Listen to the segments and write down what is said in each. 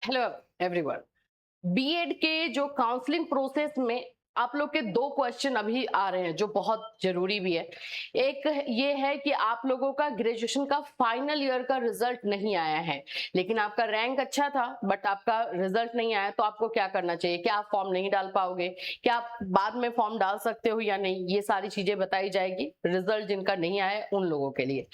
Hello everyone. BEd के जो counselling process में आप लोग के दो क्वेश्चन अभी आ रहे हैं जो बहुत जरूरी भी है। एक ये है कि आप लोगों का ग्रेजुएशन का फाइनल ईयर का रिजल्ट नहीं आया है, लेकिन आपका रैंक अच्छा था बट आपका रिजल्ट नहीं आया, तो आपको क्या करना चाहिए? क्या आप फॉर्म नहीं डाल पाओगे? क्या आप बाद में फॉर्म डाल सकते हो या नहीं? ये सारी चीजें बताई जाएगी रिजल्ट जिनका नहीं आया है उन लोगों के लिए।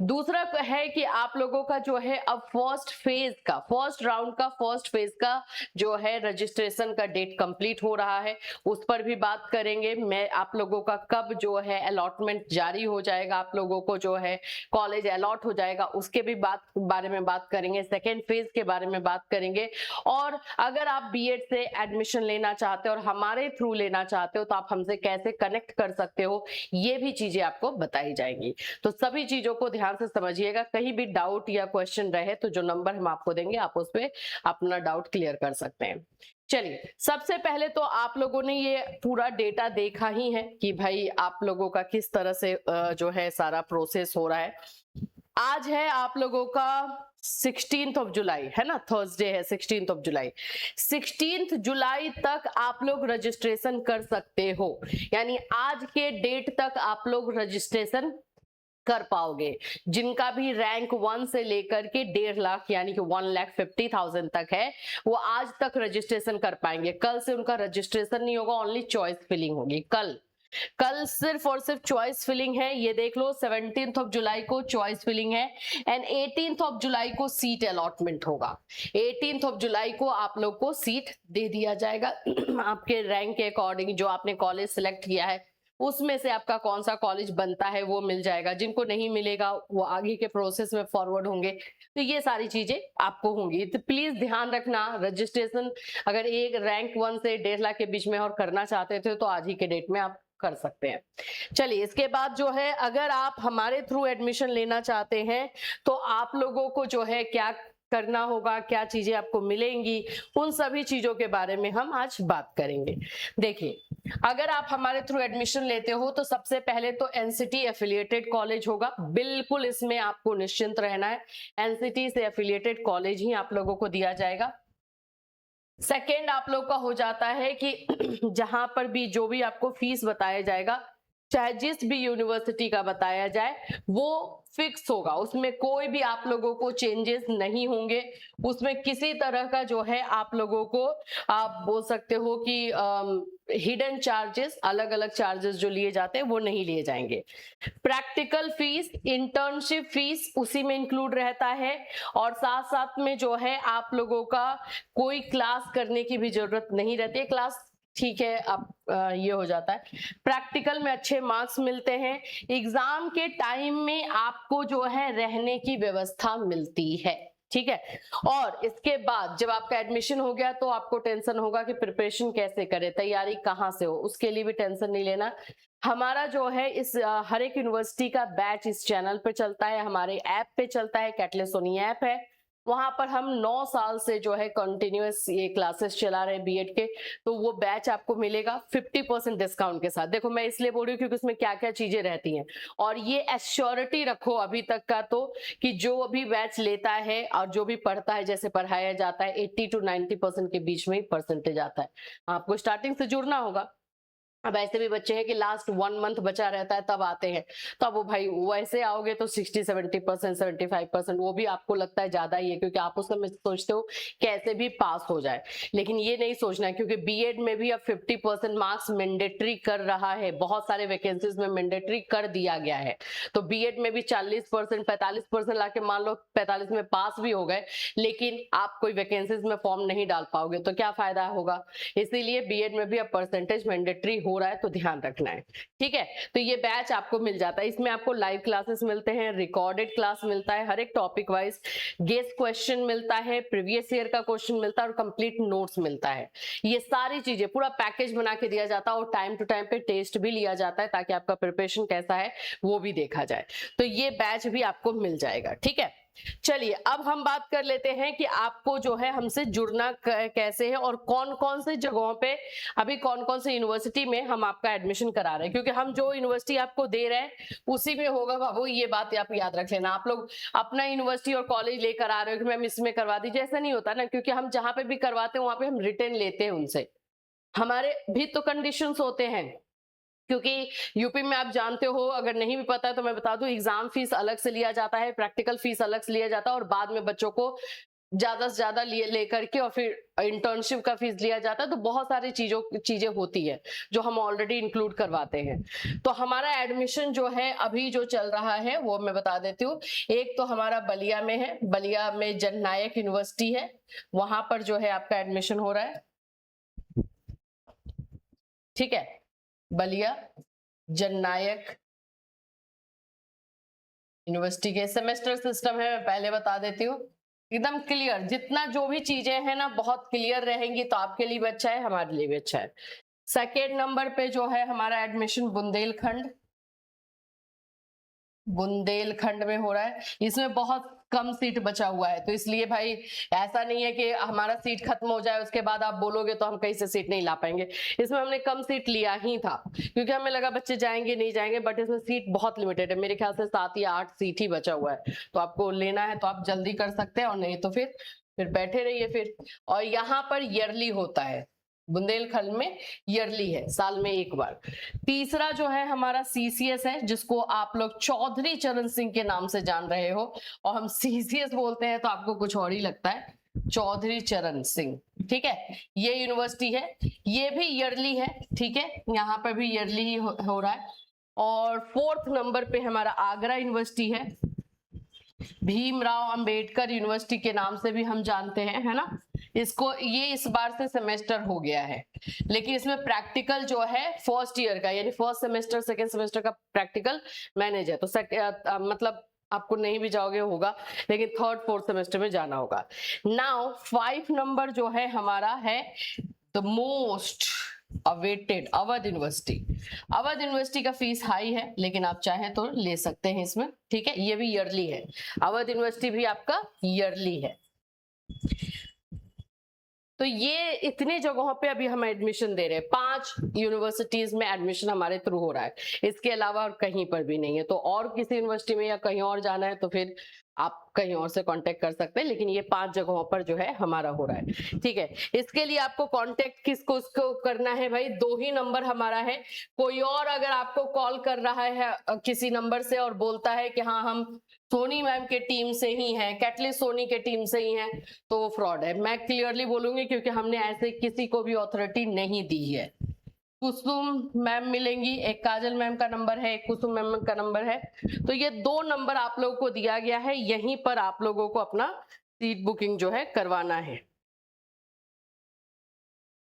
दूसरा है कि आप लोगों का जो है अब फर्स्ट राउंड का फर्स्ट फेज का जो है रजिस्ट्रेशन का डेट कंप्लीट हो रहा है, उस पर भी बात करेंगे। मैं आप लोगों का कब जो है अलॉटमेंट जारी हो जाएगा, आप लोगों को जो है कॉलेज अलॉट हो जाएगा, उसके भी बारे में बात करेंगे। सेकेंड फेज के बारे में बात करेंगे। और अगर आप बीएड से एडमिशन लेना चाहते हो और हमारे थ्रू लेना चाहते हो तो आप हमसे कैसे कनेक्ट कर सकते हो, ये भी चीजें आपको बताई जाएंगी। तो सभी चीजों को ध्यान से समझिएगा। कहीं भी डाउट या क्वेश्चन रहे तो जो नंबर हम आपको देंगे आप उस पर अपना डाउट क्लियर कर सकते हैं। चलिए, सबसे पहले तो आप लोगों ने ये पूरा डेटा देखा ही है कि भाई आप लोगों का किस तरह से जो है सारा प्रोसेस हो रहा है। आज है आप लोगों का 16th ऑफ जुलाई, है ना, थर्सडे है 16th ऑफ जुलाई। 16th जुलाई तक आप लोग रजिस्ट्रेशन कर सकते हो, यानी आज के डेट तक आप लोग रजिस्ट्रेशन कर पाओगे। जिनका भी रैंक 1 से लेकर के 1.5 लाख यानी कि 1,50,000 तक है, वो आज तक रजिस्ट्रेशन कर पाएंगे। कल से उनका रजिस्ट्रेशन नहीं होगा, ओनली चॉइस फिलिंग होगी। कल सिर्फ और सिर्फ चॉइस फिलिंग है। ये देख लो, 17th ऑफ जुलाई को चॉइस फिलिंग है एंड 18th ऑफ जुलाई को सीट अलॉटमेंट होगा। 18th ऑफ जुलाई को आप लोग को सीट दे दिया जाएगा आपके रैंक के अकॉर्डिंग। जो आपने कॉलेज सिलेक्ट किया है उसमें से आपका कौन सा कॉलेज बनता है वो मिल जाएगा। जिनको नहीं मिलेगा वो आगे के प्रोसेस में फॉरवर्ड होंगे। तो ये सारी चीजें आपको होंगी, तो प्लीज ध्यान रखना। रजिस्ट्रेशन अगर एक रैंक 1 से 1.5 लाख के बीच में और करना चाहते थे तो आज ही के डेट में आप कर सकते हैं। चलिए, इसके बाद जो है अगर आप हमारे थ्रू एडमिशन लेना चाहते हैं तो आप लोगों को जो है क्या करना होगा, क्या चीजें आपको मिलेंगी, उन सभी चीजों के बारे में हम आज बात करेंगे। देखिए, अगर आप हमारे थ्रू एडमिशन लेते हो तो सबसे पहले तो एनसीटी एफिलिएटेड कॉलेज होगा। बिल्कुल इसमें आपको निश्चिंत रहना है, एनसीटी से एफिलिएटेड कॉलेज ही आप लोगों को दिया जाएगा। सेकेंड आप लोग का हो जाता है कि जहां पर भी जो भी आपको फीस बताया जाएगा, चाहे जिस भी यूनिवर्सिटी का बताया जाए, वो फिक्स होगा। उसमें कोई भी आप लोगों को चेंजेस नहीं होंगे। उसमें किसी तरह का जो है आप लोगों को आप बोल सकते हो कि हिडन चार्जेस, अलग अलग चार्जेस जो लिए जाते हैं वो नहीं लिए जाएंगे। प्रैक्टिकल फीस, इंटर्नशिप फीस उसी में इंक्लूड रहता है। और साथ साथ में जो है आप लोगों का कोई क्लास करने की भी जरूरत नहीं रहती है। क्लास ठीक है, आप ये हो जाता है। प्रैक्टिकल में अच्छे मार्क्स मिलते हैं। एग्जाम के टाइम में आपको जो है रहने की व्यवस्था मिलती है, ठीक है। और इसके बाद जब आपका एडमिशन हो गया तो आपको टेंशन होगा कि प्रिपरेशन कैसे करें, तैयारी कहाँ से हो, उसके लिए भी टेंशन नहीं लेना। हमारा जो है इस हर एक यूनिवर्सिटी का बैच इस चैनल पे चलता है, हमारे ऐप पे चलता है, कैटलिस्ट सोनी ऐप है। वहां पर हम 9 साल से जो है कंटिन्यूअस ये क्लासेस चला रहे हैं बीएड के। तो वो बैच आपको मिलेगा 50% डिस्काउंट के साथ। देखो, मैं इसलिए बोल रही हूँ क्योंकि उसमें क्या क्या चीजें रहती हैं। और ये एश्योरिटी रखो अभी तक का तो, कि जो अभी बैच लेता है और जो भी पढ़ता है, जैसे पढ़ाया जाता है 80 to 90% के बीच में ही परसेंटेज आता है। आपको स्टार्टिंग से जुड़ना होगा। अब ऐसे भी बच्चे हैं कि लास्ट 1 मंथ बचा रहता है तब आते हैं, तब वो भाई वैसे आओगे तो 60-70%, 75% वो भी आपको लगता है ज्यादा ही है, क्योंकि आप उस समय सोचते हो कैसे भी पास हो जाए। लेकिन ये नहीं सोचना है, क्योंकि बीएड में भी अब 50% मार्क्स मैंडेटरी कर रहा है। बहुत सारे वैकेंसीज में मैंडेटरी कर दिया गया है। तो बीएड में भी 40%, 45% लाके मान लो 45 में पास भी हो गए, लेकिन आप कोई वैकेंसीज में फॉर्म नहीं डाल पाओगे तो क्या फायदा होगा। इसीलिए बीएड में भी अब परसेंटेज मैंडेटरी हो रहा है, तो ध्यान रखना है, ठीक है। तो ये बैच आपको मिल जाता है। इसमें आपको लाइव क्लासेस मिलते हैं, रिकॉर्डेड क्लास मिलता है, हर एक टॉपिक वाइज गेस्ट क्वेश्चन मिलता है, प्रीवियस ईयर का क्वेश्चन मिलता है और कंप्लीट नोट्स मिलता है। ये सारी चीजें पूरा पैकेज बना के दिया जाता है और टाइम टू टाइम पे टेस्ट भी लिया जाता है, ताकि आपका प्रिपरेशन कैसा है वो भी देखा जाए। तो ये बैच भी आपको मिल जाएगा, ठीक है। चलिए अब हम बात कर लेते हैं कि आपको जो है हमसे जुड़ना कैसे है और कौन कौन से जगहों पे, अभी कौन कौन से यूनिवर्सिटी में हम आपका एडमिशन करा रहे हैं, क्योंकि हम जो यूनिवर्सिटी आपको दे रहे हैं उसी में होगा बाबू, ये बात आप याद रख लेना। आप लोग अपना यूनिवर्सिटी और कॉलेज लेकर आ रहे हो कि मैम इसमें करवा दीजिए, ऐसा नहीं होता ना, क्योंकि हम जहां पे भी करवाते हैं वहां पे हम रिटर्न लेते हैं उनसे, हमारे भी तो कंडीशंस होते हैं। क्योंकि यूपी में आप जानते हो, अगर नहीं भी पता है तो मैं बता दूं, एग्जाम फीस अलग से लिया जाता है, प्रैक्टिकल फीस अलग से लिया जाता है, और बाद में बच्चों को ज्यादा से ज्यादा लेकर के और फिर इंटर्नशिप का फीस लिया जाता है। तो बहुत सारी चीजें होती है जो हम ऑलरेडी इंक्लूड करवाते हैं। तो हमारा एडमिशन जो है अभी जो चल रहा है वो मैं बता देती हूँ। एक तो हमारा बलिया में है, बलिया में जननायक यूनिवर्सिटी है, वहां पर जो है आपका एडमिशन हो रहा है। ठीक है, बलिया जननायक यूनिवर्सिटी के सेमेस्टर सिस्टम है, मैं पहले बता देती हूँ, एकदम क्लियर, जितना जो भी चीजें हैं ना बहुत क्लियर रहेंगी तो आपके लिए भी अच्छा है, हमारे लिए भी अच्छा है। सेकेंड नंबर पे जो है हमारा एडमिशन बुंदेलखंड में हो रहा है। इसमें बहुत कम सीट बचा हुआ है, तो इसलिए भाई ऐसा नहीं है कि हमारा सीट खत्म हो जाए उसके बाद आप बोलोगे तो हम कहीं से सीट नहीं ला पाएंगे। इसमें हमने कम सीट लिया ही था क्योंकि हमें लगा बच्चे जाएंगे नहीं जाएंगे, बट इसमें सीट बहुत लिमिटेड है, मेरे ख्याल से 7 या 8 सीट ही बचा हुआ है। तो आपको लेना है तो आप जल्दी कर सकते हैं, और नहीं तो फिर बैठे रहिए फिर। और यहाँ पर ईयरली होता है, बुंदेलखंड में ईयरली है, साल में एक बार। तीसरा जो है हमारा सीसीएस है, जिसको आप लोग चौधरी चरण सिंह के नाम से जान रहे हो, और हम सीसीएस बोलते हैं तो आपको कुछ और ही लगता है, चौधरी चरण सिंह। ठीक है, ये यूनिवर्सिटी है, ये भी ईयरली है। ठीक है, यहाँ पर भी ईयरली ही हो रहा है। और फोर्थ नंबर पे हमारा आगरा यूनिवर्सिटी है, भीमराव अंबेडकर यूनिवर्सिटी के नाम से भी हम जानते हैं, है ना। इसको ये इस बार से सेमेस्टर हो गया है, लेकिन इसमें प्रैक्टिकल जो है फर्स्ट ईयर का, यानी फर्स्ट सेमेस्टर सेकेंड सेमेस्टर का प्रैक्टिकल मैनेज है। तो मतलब आपको नहीं भी जाओगे होगा, लेकिन थर्ड फोर्थ सेमेस्टर में जाना होगा। नाउ 5 नंबर जो है हमारा है the most awaited Awadh university. Awadh university का फीस हाई है, लेकिन आप चाहें तो ले सकते हैं इसमें। ठीक है, ये भी ईयरली है, अवध यूनिवर्सिटी भी आपका ईयरली है। तो ये इतने जगहों पे अभी हम एडमिशन दे रहे हैं, 5 यूनिवर्सिटीज में एडमिशन हमारे थ्रू हो रहा है, इसके अलावा और कहीं पर भी नहीं है। तो और किसी यूनिवर्सिटी में या कहीं और जाना है तो फिर आप कहीं और से कांटेक्ट कर सकते हैं, लेकिन ये 5 जगहों पर जो है हमारा हो रहा है। ठीक है, इसके लिए आपको कांटेक्ट किसको करना है भाई, 2 ही नंबर हमारा है। कोई और अगर आपको कॉल कर रहा है किसी नंबर से और बोलता है कि हाँ हम सोनी मैम के टीम से ही हैं, कैटलिस्ट सोनी के टीम से ही हैं, तो वो फ्रॉड है, मैं क्लियरली बोलूंगी, क्योंकि हमने ऐसे किसी को भी अथॉरिटी नहीं दी है। कुसुम मैम मिलेंगी, एक काजल मैम का नंबर है, एक कुसुम मैम का नंबर है, तो ये 2 नंबर आप लोगों को दिया गया है, यहीं पर आप लोगों को अपना सीट बुकिंग जो है करवाना है,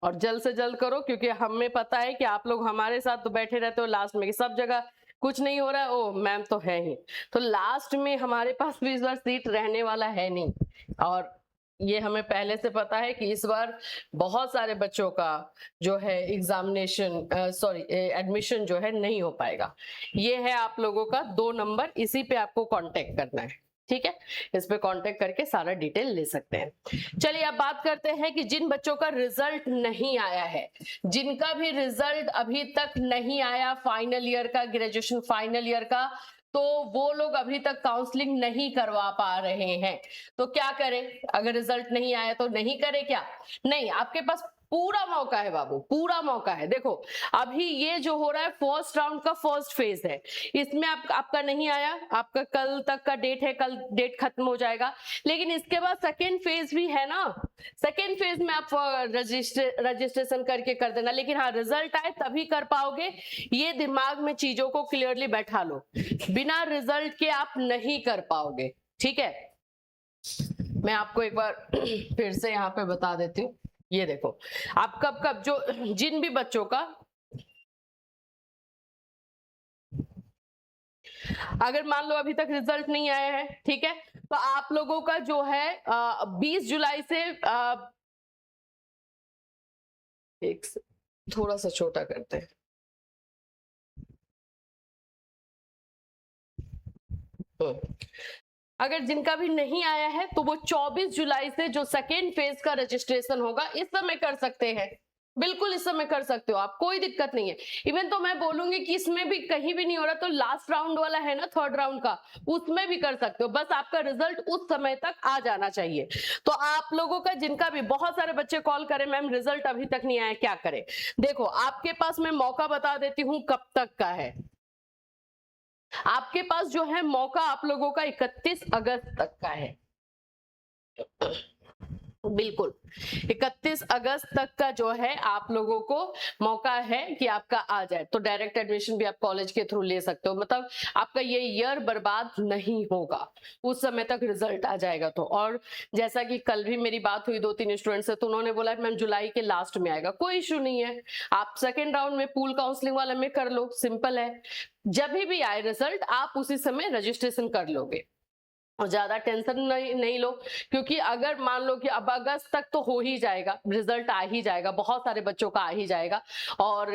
और जल्द से जल्द करो, क्योंकि हमें पता है कि आप लोग हमारे साथ तो बैठे रहते हो लास्ट में कि सब जगह कुछ नहीं हो रहा है, ओ मैम तो है ही, तो लास्ट में हमारे पास भी इस बार सीट रहने वाला है नहीं, और ये हमें पहले से पता है कि इस बार बहुत सारे बच्चों का जो है एग्जामिनेशन एडमिशन जो है नहीं हो पाएगा। ये है आप लोगों का 2 नंबर, इसी पे आपको कांटेक्ट करना है। ठीक है, इस पे कांटेक्ट करके सारा डिटेल ले सकते हैं। चलिए अब बात करते हैं कि जिन बच्चों का रिजल्ट नहीं आया है, जिनका भी रिजल्ट अभी तक नहीं आया फाइनल ईयर का, ग्रेजुएशन फाइनल ईयर का, तो वो लोग अभी तक काउंसलिंग नहीं करवा पा रहे हैं। तो क्या करें, अगर रिजल्ट नहीं आया तो नहीं करें क्या? नहीं, आपके पास पूरा मौका है बाबू, पूरा मौका है। देखो अभी ये जो हो रहा है फर्स्ट राउंड का फर्स्ट फेज है, इसमें आपका नहीं आया, आपका कल तक का डेट है, कल डेट खत्म हो जाएगा, लेकिन इसके बाद सेकेंड फेज भी है ना, सेकेंड फेज में आप रजिस्ट्रेशन करके कर देना, लेकिन हाँ रिजल्ट आए तभी कर पाओगे, ये दिमाग में चीजों को क्लियरली बैठा लो, बिना रिजल्ट के आप नहीं कर पाओगे। ठीक है, मैं आपको एक बार फिर से यहाँ पे बता देती हूँ, ये देखो आप कब जो जिन भी बच्चों का अगर मान लो अभी तक रिजल्ट नहीं आया है, ठीक है, तो आप लोगों का जो है 20 जुलाई से एक थोड़ा सा छोटा करते हैं, अगर जिनका भी नहीं आया है तो वो 24 जुलाई से जो सेकेंड फेज का रजिस्ट्रेशन होगा इस समय कर सकते हैं, बिल्कुल इस समय कर सकते हो आप, कोई दिक्कत नहीं है। इवन तो मैं बोलूंगी कि इसमें भी कहीं भी नहीं हो रहा तो लास्ट राउंड वाला है ना, थर्ड राउंड का, उसमें भी कर सकते हो, बस आपका रिजल्ट उस समय तक आ जाना चाहिए। तो आप लोगों का जिनका भी, बहुत सारे बच्चे कॉल करें मैम रिजल्ट अभी तक नहीं आया, क्या करें? देखो आपके पास मैं मौका बता देती हूँ कब तक का है। आपके पास जो है मौका आप लोगों का 31 अगस्त तक का है, बिल्कुल 31 अगस्त तक का जो है आप लोगों को मौका है कि आपका आ जाए। तो डायरेक्ट एडमिशन भी आप कॉलेज के थ्रू ले सकते हो, मतलब आपका ये ईयर बर्बाद नहीं होगा, उस समय तक रिजल्ट आ जाएगा। तो और जैसा कि कल भी मेरी बात हुई 2-3 स्टूडेंट से, तो उन्होंने बोला मैम जुलाई के लास्ट में आएगा, कोई इशू नहीं है, आप सेकेंड राउंड में पूल काउंसलिंग वाले में कर लो, सिंपल है। जब भी आए रिजल्ट आप उसी समय रजिस्ट्रेशन कर लोगे और ज्यादा टेंशन नहीं लो, क्योंकि अगर मान लो कि अब अगस्त तक तो हो ही जाएगा, रिजल्ट आ ही जाएगा, बहुत सारे बच्चों का आ ही जाएगा। और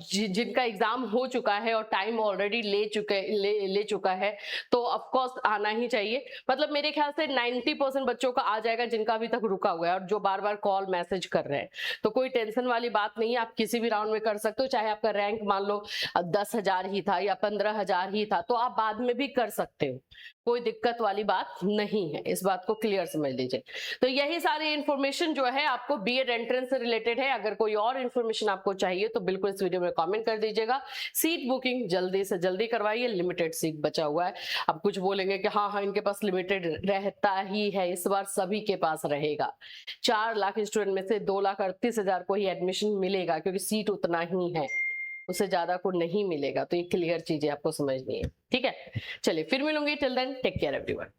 जिनका एग्जाम हो चुका है और टाइम ऑलरेडी ले चुका है तो ऑफ कोर्स आना ही चाहिए। मतलब मेरे ख्याल से 90% बच्चों का आ जाएगा जिनका अभी तक रुका हुआ है और जो बार बार कॉल मैसेज कर रहे हैं। तो कोई टेंशन वाली बात नहीं है, आप किसी भी राउंड में कर सकते हो, चाहे आपका रैंक मान लो 10,000 ही था या 15,000 ही था तो आप बाद में भी कर सकते हो, कोई दिक्कत वाली बात नहीं है, इस बात को क्लियर समझ लीजिए। तो यही सारी इंफॉर्मेशन जो है आपको बीएड एंट्रेंस से रिलेटेड है। अगर कोई और इंफॉर्मेशन आपको चाहिए तो बिल्कुल इस वीडियो में कमेंट कर दीजिएगा। सीट बुकिंग जल्दी से जल्दी करवाइए, लिमिटेड सीट बचा हुआ है। अब कुछ बोलेंगे कि हाँ इनके पास लिमिटेड रहता ही है, इस बार सभी के पास रहेगा। 4 लाख स्टूडेंट में से 2,38,000 को ही एडमिशन मिलेगा, क्योंकि सीट उतना ही है, उससे ज्यादा को नहीं मिलेगा। तो ये क्लियर चीजें आपको समझनी है, ठीक है। चलिए फिर मिलूंगी, till then take care everyone.